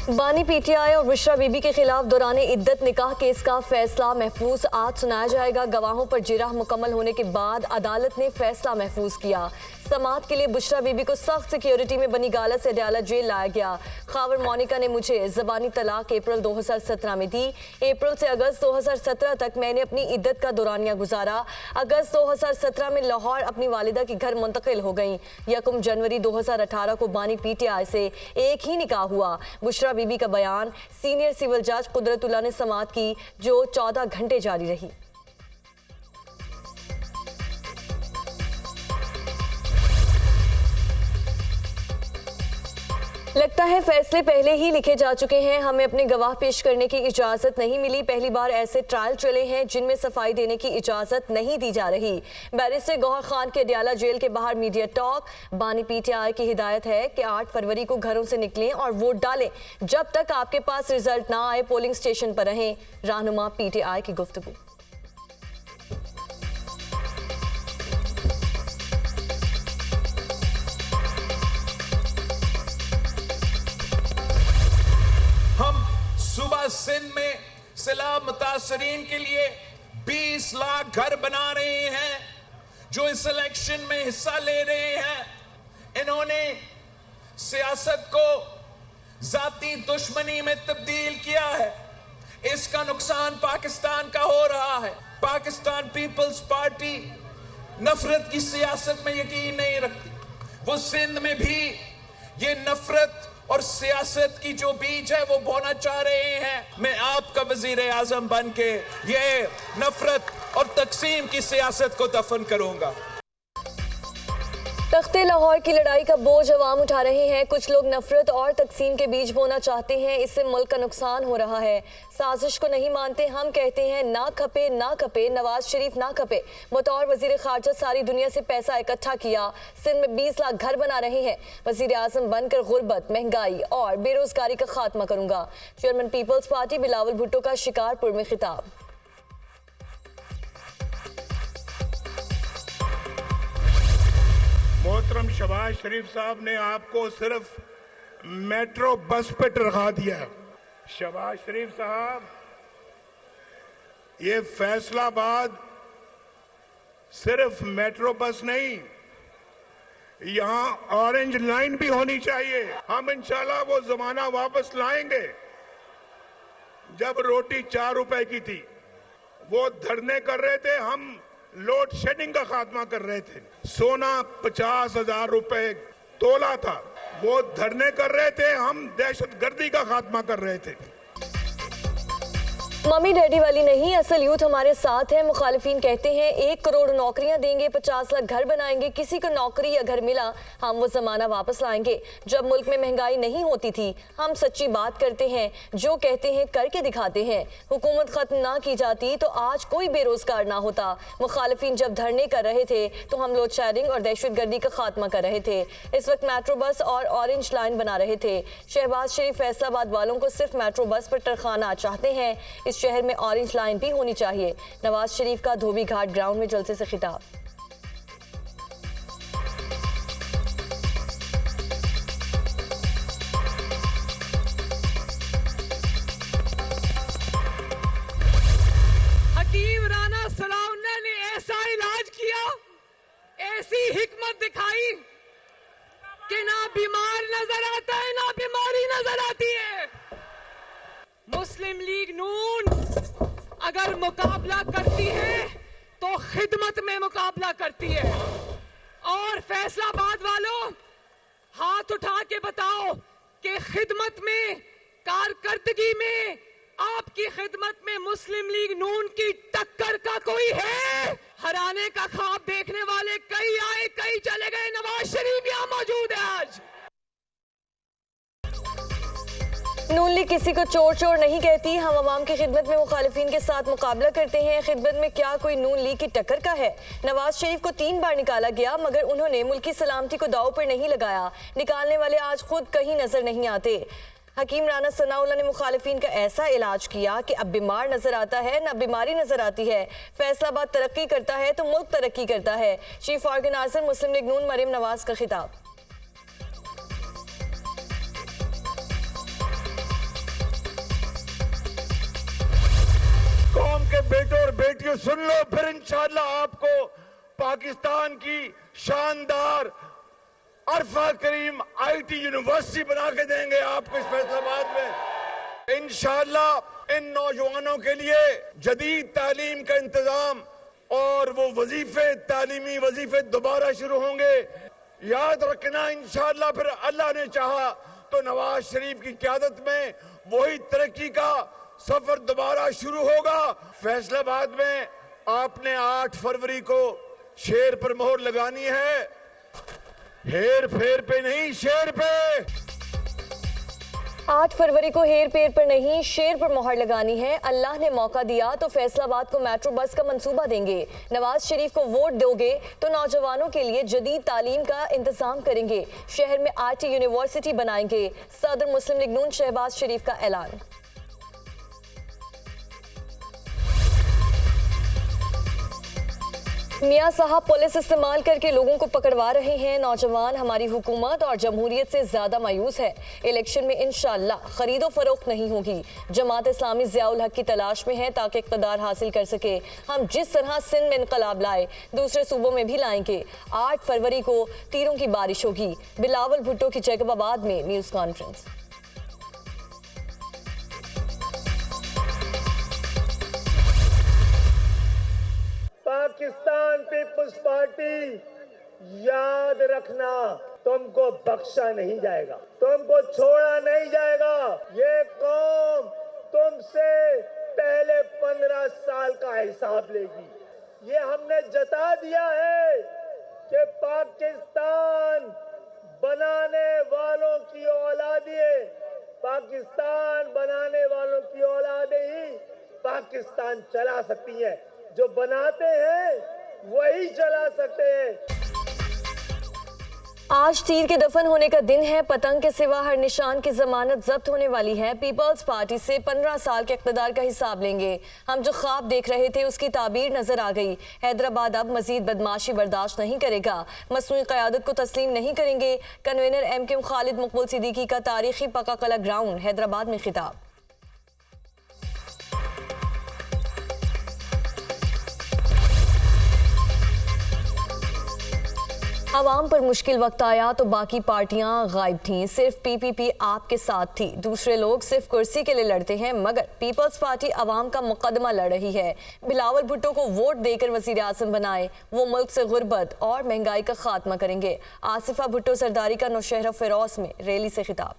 बानी पीटीआई और बुशरा बीबी के खिलाफ दौरान इद्दत निकाह केस का फैसला महफूज आज सुनाया जाएगा। गवाहों पर जिरह मुकम्मल होने के बाद अदालत ने फैसला महफूज किया। समाअत के लिए बुशरा बीबी को सख्त सिक्योरिटी में बनी गाला से अडयाला जेल लाया गया। खावर मोनिका ने मुझे ज़बानी तलाक अप्रैल 2017 में दी। अप्रैल से अगस्त 2017 तक मैंने अपनी इद्दत का दौरानिया गुजारा। अगस्त 2017 में लाहौर अपनी वालिदा के घर मुंतकिल हो गई। 1 जनवरी 2018 को बानी पीटीआई से एक ही निकाह हुआ। बुशरा बीबी का बयान सीनियर सिविल जज कुदरतुल्लाह ने समाअत की, जो 14 घंटे जारी रही। लगता है फैसले पहले ही लिखे जा चुके हैं। हमें अपने गवाह पेश करने की इजाजत नहीं मिली। पहली बार ऐसे ट्रायल चले हैं जिनमें सफाई देने की इजाजत नहीं दी जा रही। बैरिस्टर गौहर खान के अडयाला जेल के बाहर मीडिया टॉक। बानी पीटीआई की हिदायत है कि 8 फरवरी को घरों से निकलें और वोट डालें। जब तक आपके पास रिजल्ट ना आए पोलिंग स्टेशन पर रहें। रहनुमा पीटीआई की गुफ्तगू। सुबह सिंध में सैलाब मुतासरीन के लिए 20 लाख घर बना रहे हैं जो इस इलेक्शन में हिस्सा ले रहे हैं। इन्होंने सियासत को जाती दुश्मनी में तब्दील किया है। इसका नुकसान पाकिस्तान का हो रहा है। पाकिस्तान पीपल्स पार्टी नफरत की सियासत में यकीन नहीं रखती। वो सिंध में भी ये नफरत और सियासत की जो बीज है वो बोना चाह रहे हैं। मैं आपका वजीर आजम बन के ये नफरत और तकसीम की सियासत को दफन करूंगा। तख्ते लाहौर की लड़ाई का बोझ अवाम उठा रहे हैं। कुछ लोग नफरत और तकसीम के बीज बोना चाहते हैं। इससे मुल्क का नुकसान हो रहा है। साजिश को नहीं मानते। हम कहते हैं ना खपे ना खपे, नवाज शरीफ ना खपे। बतौर वजीर खारजा सारी दुनिया से पैसा इकट्ठा किया। सिंध में 20 लाख घर बना रहे हैं। वजीर आजम बनकर गुर्बत, महंगाई और बेरोजगारी का खात्मा करूंगा। Chairman peoples party Bilawal Bhutto का शिकारपुर में खिताब। मोहतरम शहबाज शरीफ साहब ने आपको सिर्फ मेट्रो बस पे टरखा दिया। शहबाज शरीफ साहब, ये फैसलाबाद सिर्फ मेट्रो बस नहीं, यहां ऑरेंज लाइन भी होनी चाहिए। हम इंशाल्लाह वो जमाना वापस लाएंगे जब रोटी 4 रुपए की थी। वो धरने कर रहे थे, हम लोड शेडिंग का खात्मा कर रहे थे। सोना 50,000 रुपए तोला था, वो धरने कर रहे थे, हम दहशतगर्दी का खात्मा कर रहे थे। मम्मी डैडी वाली नहीं, असल यूथ हमारे साथ है। मुखालिफिन कहते हैं 1 करोड़ नौकरियां देंगे, 50 लाख घर बनाएंगे। किसी को नौकरी या घर मिला, हम वो जमाना वापस लाएंगे जब मुल्क में महंगाई नहीं होती थी। हम सच्ची बात करते हैं, जो कहते हैं करके दिखाते हैं। हुकूमत खत्म ना की जाती तो आज कोई बेरोजगार ना होता। मुखालिफिन जब धरने कर रहे थे तो हम लोड शेडिंग और दहशतगर्दी का खात्मा कर रहे थे। इस वक्त मेट्रो बस और ऑरेंज लाइन बना रहे थे। शहबाज शरीफ फैसलाबाद वालों को सिर्फ मेट्रो बस पर टरखाना चाहते हैं। इस शहर में ऑरेंज लाइन भी होनी चाहिए। नवाज शरीफ का धोबी घाट ग्राउंड में जलसे से खिताब। हकीम राना सलाउल्लाह ने ऐसा इलाज किया, ऐसी हिकमत दिखाई कि ना बीमार नजर आता है ना बीमारी नजर आती है। मुस्लिम लीग नून अगर मुकाबला करती है तो खिदमत में मुकाबला करती है। और फैसलाबाद वालों, हाथ उठा के बताओ कि खिदमत में, कारकर्दगी में, आपकी खिदमत में मुस्लिम लीग नून की टक्कर का कोई है? हराने का ख्वाब देखने वाले कई आए कई चले गए। नवाज शरीफ यहां मौजूद है आज। नून लीग किसी को चोर चोर नहीं कहती। हम अवाम की खिदमत में मुखालिफिन के साथ मुकाबला करते हैं। खिदमत में क्या कोई नून लीग की टक्कर का है? नवाज शरीफ को 3 बार निकाला गया मगर उन्होंने मुल्की सलामती को दाव पर नहीं लगाया। निकालने वाले आज खुद कहीं नजर नहीं आते। हकीम राना सनाउल्लाह ने मुखालिफिन का ऐसा इलाज किया कि अब बीमार नजर आता है ना बीमारी नजर आती है। फैसलाबाद तरक्की करता है तो मुल्क तरक्की करता है। चीफ ऑर्गेनाइजर मुस्लिम लीग नून मरियम नवाज का खिताब। बेटियों सुन लो, फिर इंशाअल्लाह आपको पाकिस्तान की शानदार अरफा करीम IT यूनिवर्सिटी बना के देंगे आपको इस फैसलाबाद में। इंशाअल्लाह इन नौजवानों के लिए जदीद तालीम का इंतजाम और वो वजीफे, तालीमी वजीफे दोबारा शुरू होंगे। याद रखना, इंशाअल्लाह फिर अल्लाह ने चाहा तो नवाज शरीफ की क़यादत में वही तरक्की का सफर दोबारा शुरू होगा। फैसलाबाद में आपने 8 फरवरी को शेर पर मोहर लगानी है, हेर फेर पे नहीं, शेर पे। 8 फरवरी को हेर फेर पर नहीं, शेर पर मोहर लगानी है। अल्लाह ने मौका दिया तो फैसलाबाद को मेट्रो बस का मंसूबा देंगे। नवाज शरीफ को वोट दोगे तो नौजवानों के लिए जदीद तालीम का इंतजाम करेंगे। शहर में IT यूनिवर्सिटी बनाएंगे। सदर मुस्लिम लीग नून शहबाज शरीफ का ऐलान। मियां साहब पुलिस इस्तेमाल करके लोगों को पकड़वा रहे हैं। नौजवान हमारी हुकूमत और जमहूरियत से ज्यादा मायूस है। इलेक्शन में इंशाअल्लाह खरीदो फरोख्त नहीं होगी। जमात इस्लामी ज़ियाउल हक की तलाश में है ताकि इक़्तिदार हासिल कर सके। हम जिस तरह सिंध में इनकलाब लाए दूसरे सूबों में भी लाएंगे। 8 फरवरी को तीरों की बारिश होगी। बिलावल भुट्टो की जैकबाबाद में news conference. Pakistan peoples party, याद रखना, तुमको बख्शा नहीं जाएगा, तुमको छोड़ा नहीं जाएगा। ये कौम तुमसे पहले 15 साल का हिसाब लेगी। ये हमने जता दिया है कि पाकिस्तान बनाने वालों की औलादें, पाकिस्तान बनाने वालों की औलादें ही पाकिस्तान चला सकती हैं। जो बनाते हैं वही चला सकते हैं। आज तीर के दफन होने का दिन है। पतंग के सिवा हर निशान की जमानत जब्त होने वाली है। पीपल्स पार्टी से 15 साल के इक़्तिदार का हिसाब लेंगे। हम जो ख्वाब देख रहे थे उसकी ताबीर नजर आ गई। हैदराबाद अब मजीद बदमाशी बर्दाश्त नहीं करेगा। मसनूई क़यादत को तस्लीम नहीं करेंगे। कन्वीनर MKM खालिद मकबूल सिद्दीकी का तारीखी पक्का कला ग्राउंड हैदराबाद में खिताब। आवाम पर मुश्किल वक्त आया तो बाकी पार्टियां गायब थीं। सिर्फ PPP आपके साथ थी। दूसरे लोग सिर्फ कुर्सी के लिए लड़ते हैं, मगर पीपल्स पार्टी आवाम का मुकदमा लड़ रही है। बिलावल भुट्टो को वोट देकर वजीर आज़म बनाए। वो मुल्क से गुर्बत और महंगाई का खात्मा करेंगे। आसिफा भुट्टो सरदारी का नौशहरा फिरोज में रैली से खिताब।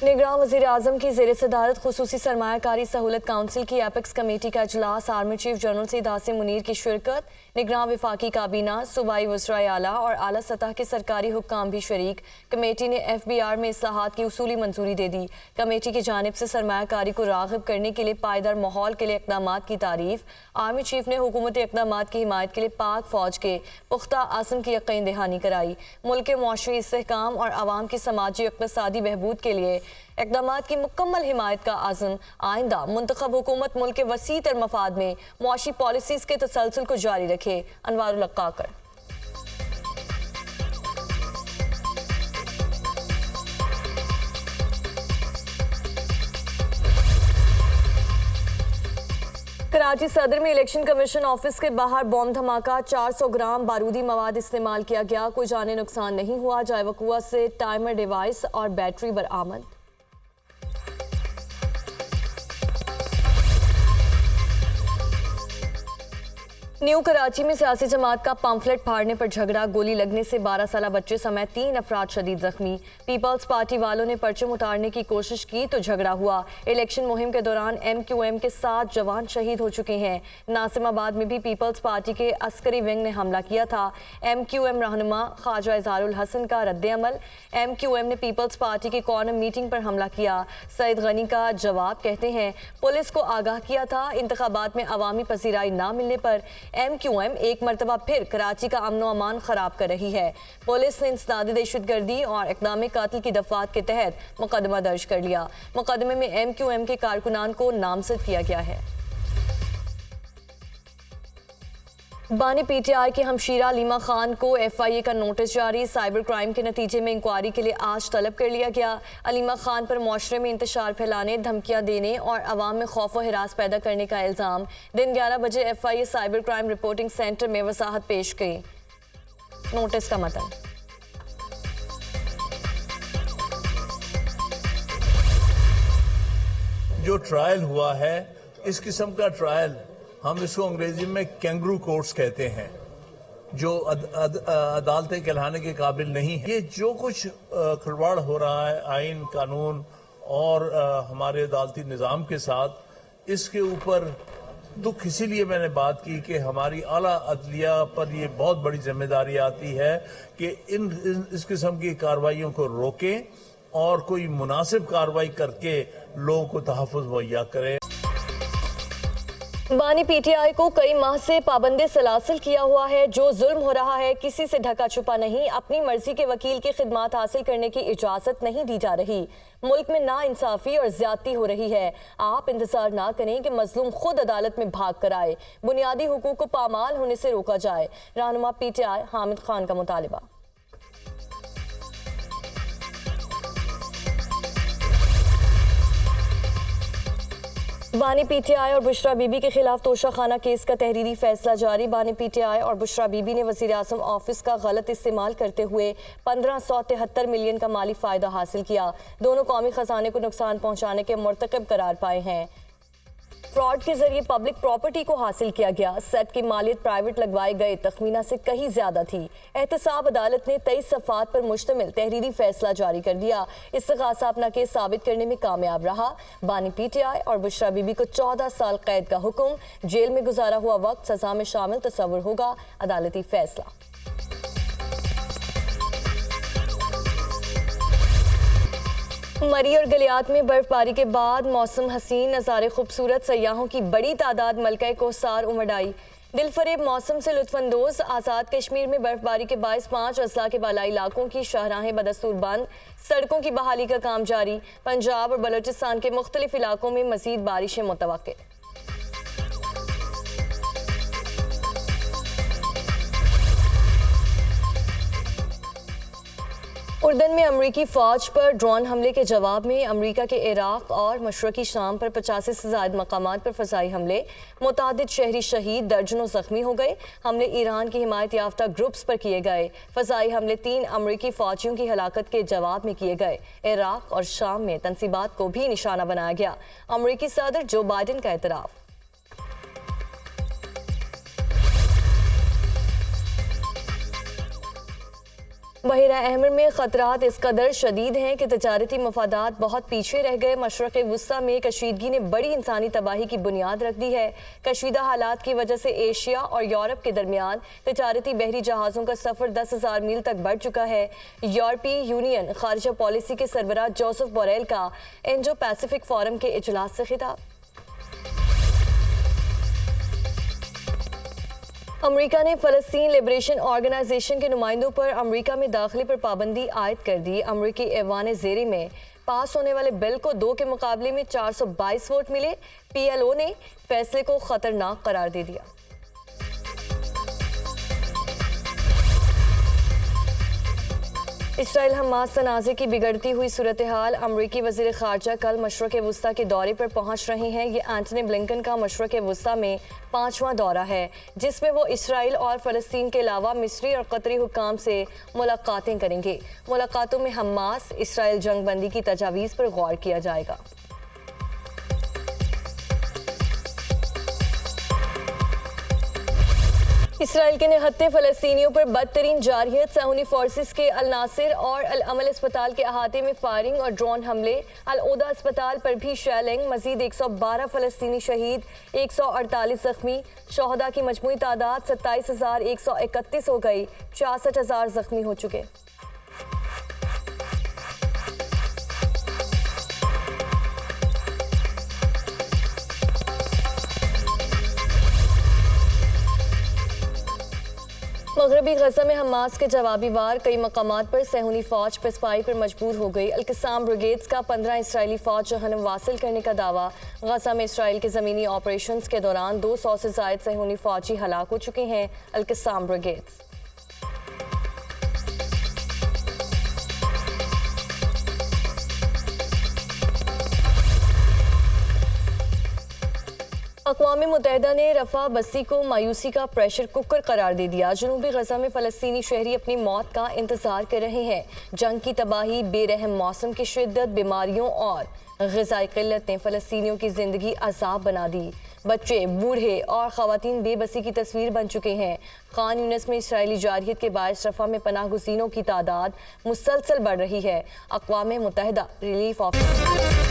निगरान वज़ीर आज़म की ज़ेर सदारत खुसूसी सरमायाकारी सहूलत काउंसिल की एपेक्स कमेटी का इजलास। Army chief general Syed Asim Munir की शिरकत। निगरान वफाकी काबीना, सूबाई वज़राए आला और आला सतह के सरकारी हुक्काम भी शरीक। कमेटी ने FBR में इस्लाहात की उसूली मंजूरी दे दी। कमेटी की जानिब से सरमायाकारी को राग़िब करने के लिए पायदार माहौल के लिए इक़दामात की तारीफ। आर्मी चीफ ने हुकूमती इक़दामात की हिमायत के लिए पाक फ़ौज के पुख्ता आज़म की यकीन दहानी कराई। मुल्क के मुआशरी इस्तेहकाम और आवाम की समाजी इक़्तिसादी बहबूद के लिए इक़दामात की मुकम्मल हिमायत का आज़म। आइंदा मुंतखब हुकूमत मुल्क के वसी तर मफाद में मुआशी पॉलिसीज़ के तसलसल को जारी रखे। अनवारुल अक्काकर। कराची सदर में इलेक्शन कमीशन ऑफिस के बाहर बॉम्ब धमाका। 400 ग्राम बारूदी मवाद इस्तेमाल किया गया। कोई जानी नुकसान नहीं हुआ। जायवकुआ से टाइमर डिवाइस और बैटरी बरामद। न्यू कराची में सियासी जमात का पम्फलेट फाड़ने पर झगड़ा। गोली लगने से 12 साला बच्चे समेत 3 अफराद शदीद जख्मी। पीपल्स पार्टी वालों ने परचम उतारने की कोशिश की तो झगड़ा हुआ। इलेक्शन मुहिम के दौरान MQM के 7 जवान शहीद हो चुके हैं। नासिमाबाद में भी पीपल्स पार्टी के अस्करी विंग ने हमला किया था। MQM रहनुमा ख्वाजा इज़हारुल हसन का रद्द-ए-अमल। MQM ने पीपल्स पार्टी की कॉर्नर मीटिंग पर हमला किया। सईद गनी का जवाब, कहते हैं पुलिस को आगाह किया था। इंतखाबात में अवामी पसीराई ना मिलने पर MQM एक मरतबा फिर कराची का अमन व अमान खराब कर रही है। पुलिस ने इंसदाद दहशतगर्दी और इक़दाम कातिल की दफात के तहत मुकदमा दर्ज कर लिया। मुकदमे में MQM के कारकुनान को नामजद किया गया है। बानी पीटीआई के हमशीरा अलीमा खान को एफआईए का नोटिस जारी। साइबर क्राइम के नतीजे में इंक्वायरी के लिए आज तलब कर लिया गया। अलीमा खान पर मुआशरे में इंतशार फैलाने, धमकियां देने और अवाम में खौफ व हिरास पैदा करने का इल्ज़ाम। दिन 11 बजे FIA cyber crime reporting centre में वसाहत पेश की। नोटिस का मतन जो ट्रायल हुआ है, इस किस्म का ट्रायल हम इसको अंग्रेजी में कैंगरू कोर्ट्स कहते हैं, जो अदालतें कहलाने के काबिल नहीं है। ये जो कुछ खिलवाड़ हो रहा है आइन, कानून और हमारे अदालती निज़ाम के साथ, इसके ऊपर दुख इसीलिए मैंने बात की कि हमारी आला अदलिया पर ये बहुत बड़ी जिम्मेदारी आती है कि इस किस्म की कार्रवाइयों को रोकें और कोई मुनासिब कार्रवाई करके लोगों को तहफ़्फ़ुज़ मुहैया करें। बानी पीटीआई को कई माह से पाबंदी सलासिल किया हुआ है। जो जुल्म हो रहा है किसी से ढका छुपा नहीं। अपनी मर्जी के वकील की खिदमत हासिल करने की इजाजत नहीं दी जा रही। मुल्क में नाइंसाफी और ज्यादती हो रही है। आप इंतजार ना करें कि मजलूम खुद अदालत में भाग कर आए। बुनियादी हुकूक को पामाल होने से रोका जाए। रहनुमा पीटीआई हामिद खान का मुतालिबा। बानी पीटीआई और बुशरा बीबी के खिलाफ तोशाखाना केस का तहरीरी फैसला जारी। बानी पीटीआई और बुशरा बीबी ने वज़ीर आज़म ऑफिस का गलत इस्तेमाल करते हुए 1573 मिलियन का माली फायदा हासिल किया। दोनों कौमी खजाने को नुकसान पहुंचाने के मुर्तकब करार पाए हैं। फ्रॉड के जरिए पब्लिक प्रॉपर्टी को हासिल किया गया। सेट की मालियत प्राइवेट लगवाए गए तखमीना से कहीं ज्यादा थी। एहतसाब अदालत ने 23 सफ़ात पर मुश्तमिल तहरीरी फैसला जारी कर दिया। इस्तिगासा अपना केस साबित करने में कामयाब रहा। बानी पीटीआई और बुशरा बीबी को 14 साल कैद का हुक्म। जेल में गुजारा हुआ वक्त सजा में शामिल तस्वुर होगा। अदालती फैसला। मरी और गलियात में बर्फबारी के बाद मौसम हसीन, नज़ारे खूबसूरत, सयाहों की बड़ी तादाद मलका कोसार उमड़ आई। दिलफरेब मौसम से लुत्फानंदोज। आज़ाद कश्मीर में बर्फबारी के बायस 5 अजला के बालाई इलाकों की शाहराहें बदस्तूर बंद। सड़कों की बहाली का काम जारी। पंजाब और बलोचिस्तान के मुख्तलिफ इलाकों में मजीद बारिशें मुतवक्के। उर्दन में अमरीकी फौज पर ड्रोन हमले के जवाब में अमरीका के इराक और मशरकी शाम पर 85 से ज़ायद मकामात पर फ़ज़ाई हमले। मुतादिद शहरी शहीद, दर्जनों ज़ख्मी हो गए। हमले ईरान की हिमायत याफ्ता ग्रुप्स पर किए गए। फ़ज़ाई हमले 3 अमरीकी फ़ौजियों की हलाकत के जवाब में किए गए। इराक और शाम में तनसीबात को भी निशाना बनाया गया। अमरीकी सदर जो बाइडन का एतराफ़। बहिरा अहमर में खतरात इस कदर शदीद हैं कि तजारती मफादात बहुत पीछे रह गए। मशरक़ वुस्ता में कशीदगी ने बड़ी इंसानी तबाही की बुनियाद रख दी है। कशीदा हालात की वजह से एशिया और यूरोप के दरमियान तजारती बहरी जहाज़ों का सफ़र 10,000 मील तक बढ़ चुका है। यूरोपीय यूनियन खारिजा पॉलिसी के सरबराह जोसेफ बोरेल का इंडो पैसिफिक फोरम के इजलास से खिताब। अमेरिका ने फ़लस्तीन लिबरेशन ऑर्गेनाइजेशन के नुमाइंदों पर अमेरिका में दाखिले पर पाबंदी आयद कर दी। अमेरिकी ऐवान ज़ेरे में पास होने वाले बिल को 2 के मुकाबले में 422 वोट मिले। PLO ने फैसले को खतरनाक करार दे दिया। इसराइल हमास तनाज़े की बिगड़ती हुई सूरत हाल। अमरीकी वज़ीर ख़ारजा कल मशरक़ वुस्ता के दौरे पर पहुँच रहे हैं। ये एंटनी ब्लिंकन का मशरक़ वुस्ता में 5वां दौरा है, जिसमें वो इसराइल और फ़लस्तीन के अलावा मिस्री और कतरी हुक्काम से मुलाकातें करेंगे। मुलाकातों में हमास इसराइल जंग बंदी की तजावीज़ पर गौर किया जाएगा। इसराइल के निहत्ते फ़लस्तीनियों पर बदतरीन जारहियत। सहूनी फोर्सेस के अल नासिर और अल अमल अस्पताल के अहाते में फायरिंग और ड्रोन हमले। अल ओदा अस्पताल पर भी शेलिंग। मजीद 112 फ़लस्तीनी शहीद, 148 जख्मी। शहदा की मजमूई तादाद 27,131 हो गई। 66,000 जख्मी हो चुके। मगरबी गजा में हमास के जवाबी वार, कई मकामात पर सेहूनी फौज पेशपाई पर मजबूर हो गई। अल-क़िस्साम ब्रिगेड्स का 15 इसराइली फौज जहन्नम वासिल करने का दावा। गजा में इसराइल के ज़मीनी ऑपरेशंस के दौरान 200 से ज़ायद सेहूनी फौजी हलाक हो चुके हैं। अल-क़िस्साम ब्रिगेड्स अक़वाम मुत्तहिदा ने रफ़ा बस्ती को मायूसी का प्रेशर कुकर करार दे दिया। जनूबी गजा में फ़लस्तीनी शहरी अपनी मौत का इंतज़ार कर रहे हैं। जंग की तबाही, बेरहम मौसम की शिद्दत, बीमारियों और ग़िज़ाई क़िल्लत ने फ़लस्तीनियों की ज़िंदगी अज़ाब बना दी। बच्चे, बूढ़े और ख़वातीन बेबसी की तस्वीर बन चुके हैं। खान यूनिस में इसराइली जारहियत के बायस रफ़ा में पनाह गुज़ीनों की तादाद मुसलसल बढ़ रही है। अक़वाम मुत्तहिदा रिलीफ ऑफिस